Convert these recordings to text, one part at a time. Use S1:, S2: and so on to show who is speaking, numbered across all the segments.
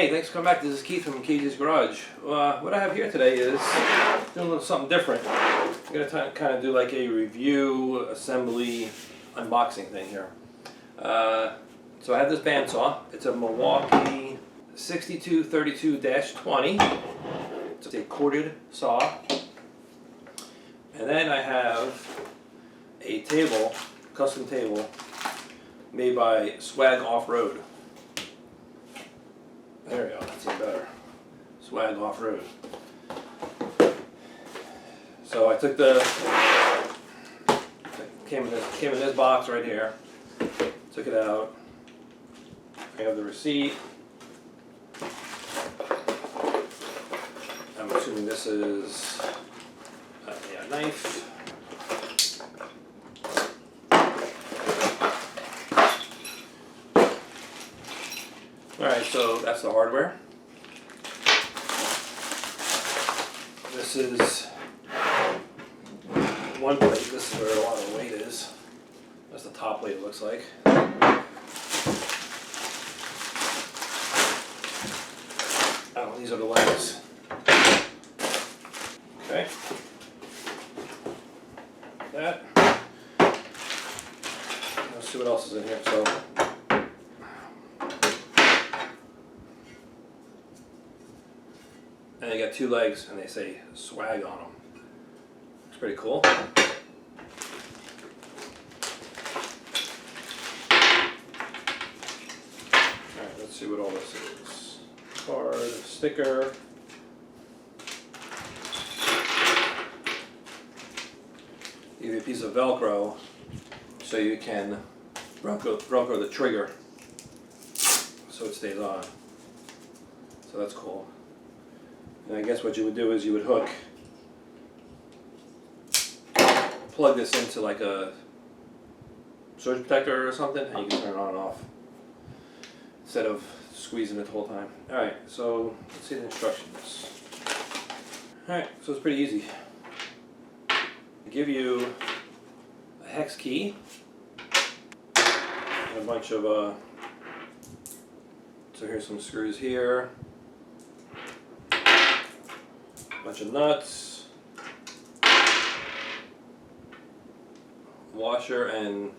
S1: Hey, thanks for coming back. This is Keith from KJ's Garage. What I have here today is doing a little something different. I'm going to kind of do like a review, assembly, unboxing thing here. So I have this bandsaw. It's a Milwaukee 6232-20. It's a corded saw. And then I have a table, custom table, made by Swag Off-Road. There we go, that's even better. Swag Off-Road. So I took came in this box right here. Took it out. I have the receipt. I'm assuming this is a knife. Alright, so that's the hardware. This is one plate. This is where a lot of the weight is. That's the top plate, it looks like. Oh, these are the legs. Okay. That. Let's see what else is in here. So. And they got two legs and they say swag on them. It's pretty cool. Alright, let's see what all this is. Card, sticker. Give you a piece of Velcro so you can Velcro the trigger so it stays on. So that's cool. And I guess what you would do is you would plug this into like a surge protector or something, and you can turn it on and off instead of squeezing it the whole time. Alright, so let's see the instructions. Alright, so it's pretty easy. They give you a hex key and a bunch of, so here's some screws here. Bunch of nuts, washer, and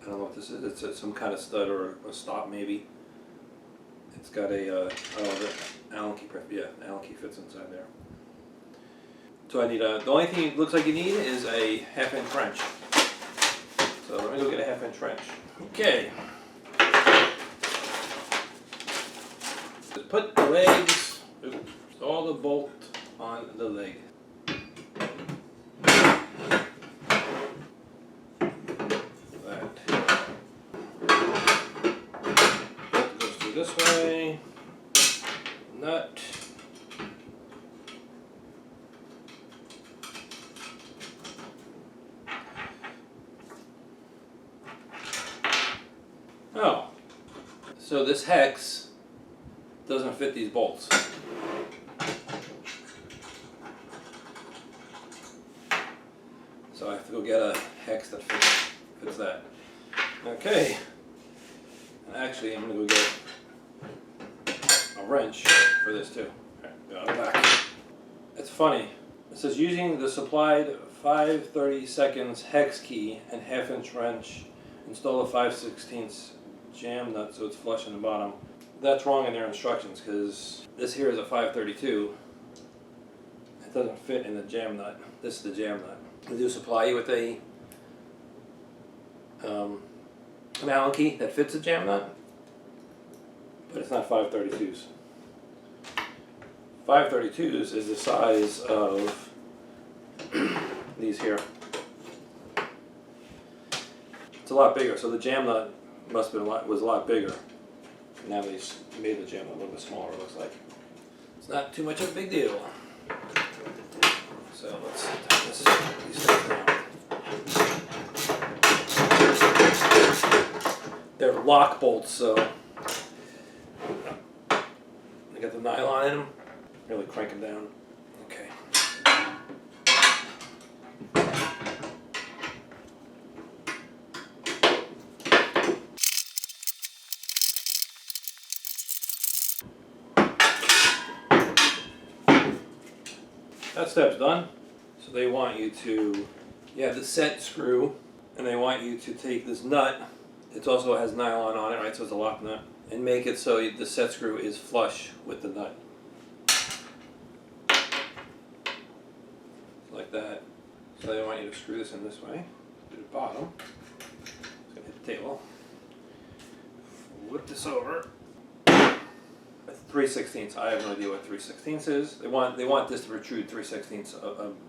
S1: I don't know what this is. It's some kind of stud or a stop maybe. It's got a I don't know, the Allen key. Yeah, the Allen key fits inside there. So I need the only thing it looks like you need is a 1/2-inch wrench. So let me go get a 1/2-inch wrench. Okay. Just put the legs, all the bolt on the leg. That bolt goes through this way. Nut. Oh, so this hex doesn't fit these bolts. So I have to go get a hex that fits that. Okay. And actually, I'm going to go get a wrench for this too. Alright, back. It's funny. It says using the supplied 5/32 hex key and 1/2-inch wrench, install a 5/16 jam nut so it's flush in the bottom. That's wrong in their instructions because this here is a 5/32. It doesn't fit in the jam nut. This is the jam nut. They do supply you with an Allen key that fits a jam nut, but it's not 5/32s. 5/32s is the size of these here. It's a lot bigger, so the jam nut must have been was a lot bigger. Now they made the jam nut a little bit smaller. It looks like it's not too much of a big deal. So let's tighten these things down. They're lock bolts, so they got the nylon in them. Really crank them down. Okay. that step's done. So they want you to, you have the set screw, and they want you to take this nut, it also has nylon on it, right, so it's a lock nut, and make it so the set screw is flush with the nut. Like that. So they want you to screw this in this way, to the bottom. It's going to hit the table. Flip this over. 3/16. I have no idea what 3/16 is. They want this to protrude 3/16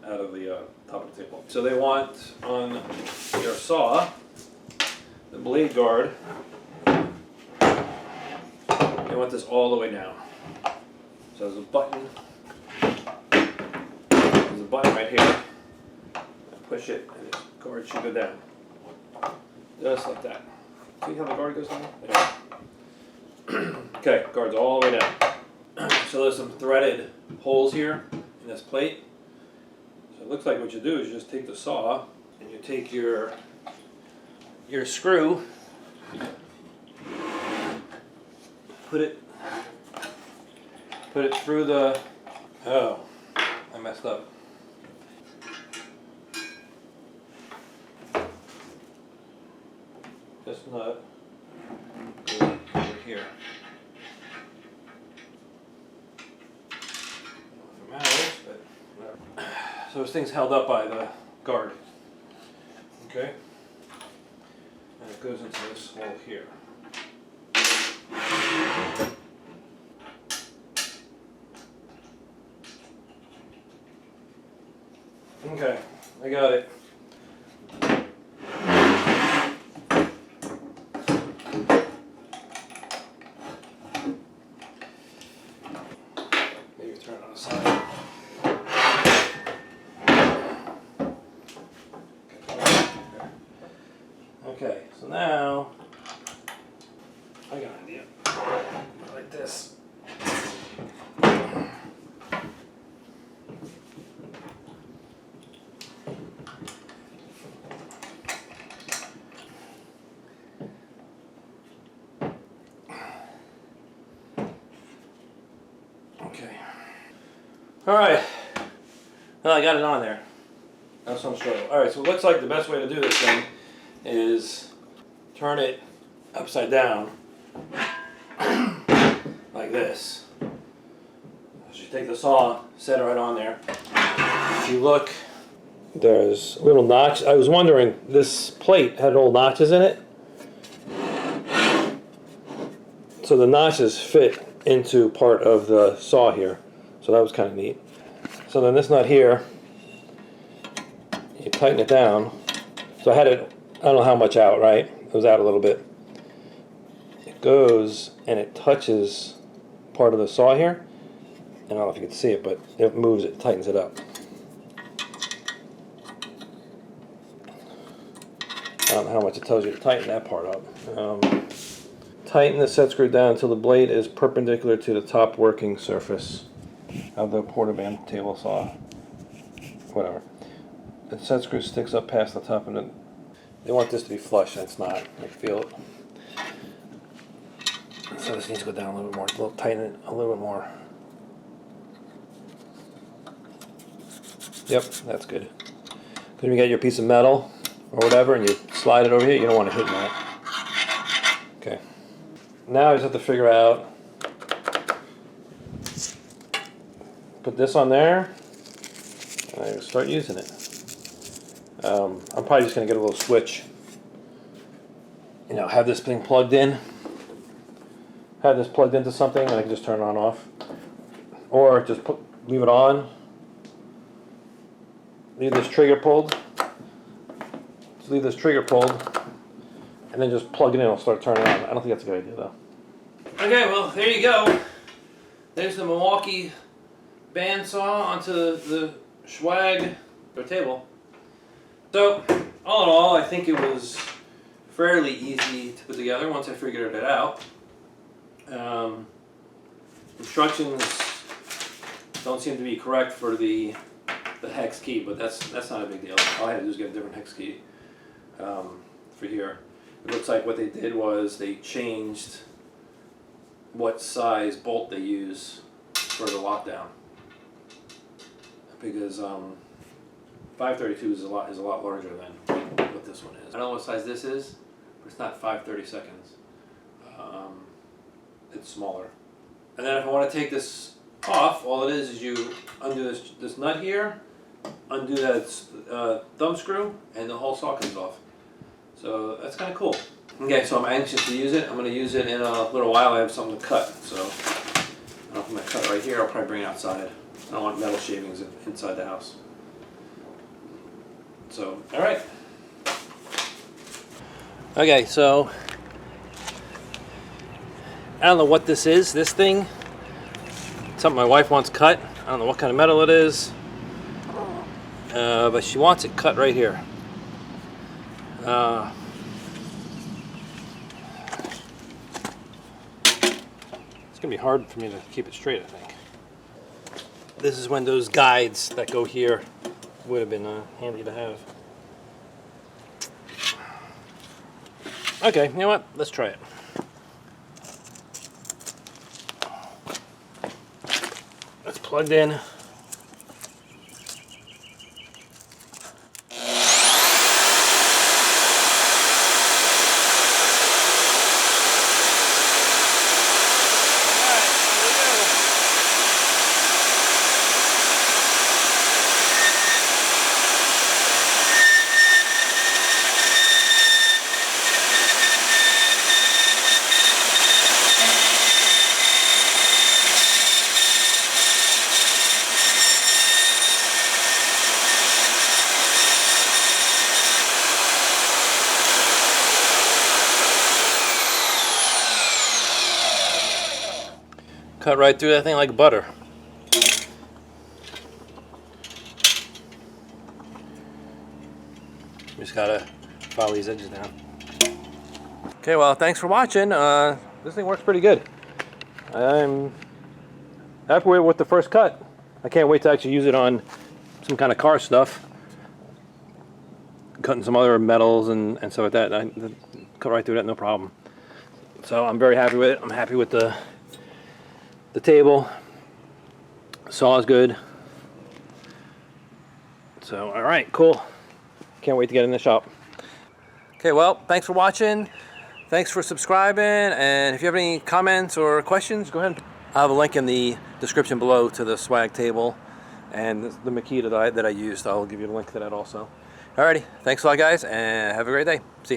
S1: out of the top of the table. So they want on your saw the blade guard. They want this all the way down. So there's a button. There's a button right here. I push it, and this guard should go down. Just like that. See how the guard goes down? There. Okay, guard's all the way down. So there's some threaded holes here in this plate. So it looks like what you do is you just take the saw and you take your screw, put it through the, oh, I messed up. This nut goes over here. So this thing's held up by the guard. Okay? And it goes into this hole here. Okay, I got it. Maybe turn it on the side. Okay, so now I got an idea. Like this. Okay. All right. Well, I got it on there. That's some struggle. All right, so it looks like the best way to do this thing is turn it upside down like this. So you take the saw, set it right on there. If you look, there's a little notch. I was wondering, this plate had little notches in it. So the notches fit into part of the saw here. So that was kind of neat. So then this nut here, you tighten it down. So I had it, I don't know how much out, right? It was out a little bit. It goes and it touches part of the saw here. I don't know if you can see it, but it moves it, tightens it up. I don't know how much it tells you to tighten that part up. Tighten the set screw down until the blade is perpendicular to the top working surface of the portaband table saw. Whatever. The set screw sticks up past the top, and they want this to be flush, and it's not. I can feel it. So this needs to go down a little bit more. Tighten it a little bit more. Yep, that's good. Then you get your piece of metal or whatever, and you slide it over here. You don't want to hit that. Okay. Now I just have to figure out. Put this on there, and I start using it. I'm probably just going to get a little switch. You know, have this thing plugged in. Have this plugged into something, and I can just turn it on and off. Or just leave it on. Leave this trigger pulled. Just leave this trigger pulled, and then just plug it in. It'll start turning on. I don't think that's a good idea, though. Okay, well, there you go. There's the Milwaukee bandsaw onto the swag or table. So, all in all, I think it was fairly easy to put together once I figured it out. Instructions don't seem to be correct for the hex key, but that's not a big deal. All I had to do is get a different hex key for here. It looks like what they did was they changed what size bolt they use for the lockdown. because 532 is a lot larger than what this one is. I don't know what size this is, but it's not 5/32. It's smaller. And then if I want to take this off, all it is you undo this nut here, undo that thumb screw, and the whole saw comes off. So that's kind of cool. Okay, so I'm anxious to use it. I'm going to use it in a little while. I have something to cut, so I don't know if I'm going to cut it right here. I'll probably bring it outside. I don't want metal shavings inside the house. So, all right. Okay, so I don't know what this is. This thing, something my wife wants cut. I don't know what kind of metal it is, but she wants it cut right here. It's gonna be hard for me to keep it straight, I think. This is when those guides that go here would have been handy to have. Okay, you know what? Let's try it. It's plugged in. Cut right through that thing like butter. Just gotta file these edges down. Okay, well, thanks for watching. This thing works pretty good. I'm happy with the first cut. I can't wait to actually use it on some kind of car stuff. Cutting some other metals and stuff like that. I cut right through that, no problem. So I'm very happy with it. I'm happy with the table. Saw is good. So, all right, cool. Can't wait to get in the shop. Okay, well, thanks for watching. Thanks for subscribing. And if you have any comments or questions, go ahead. I'll have a link in the description below to the swag table and the Makita that I used. I'll give you a link to that also. Alrighty, thanks a lot, guys, and have a great day. See ya.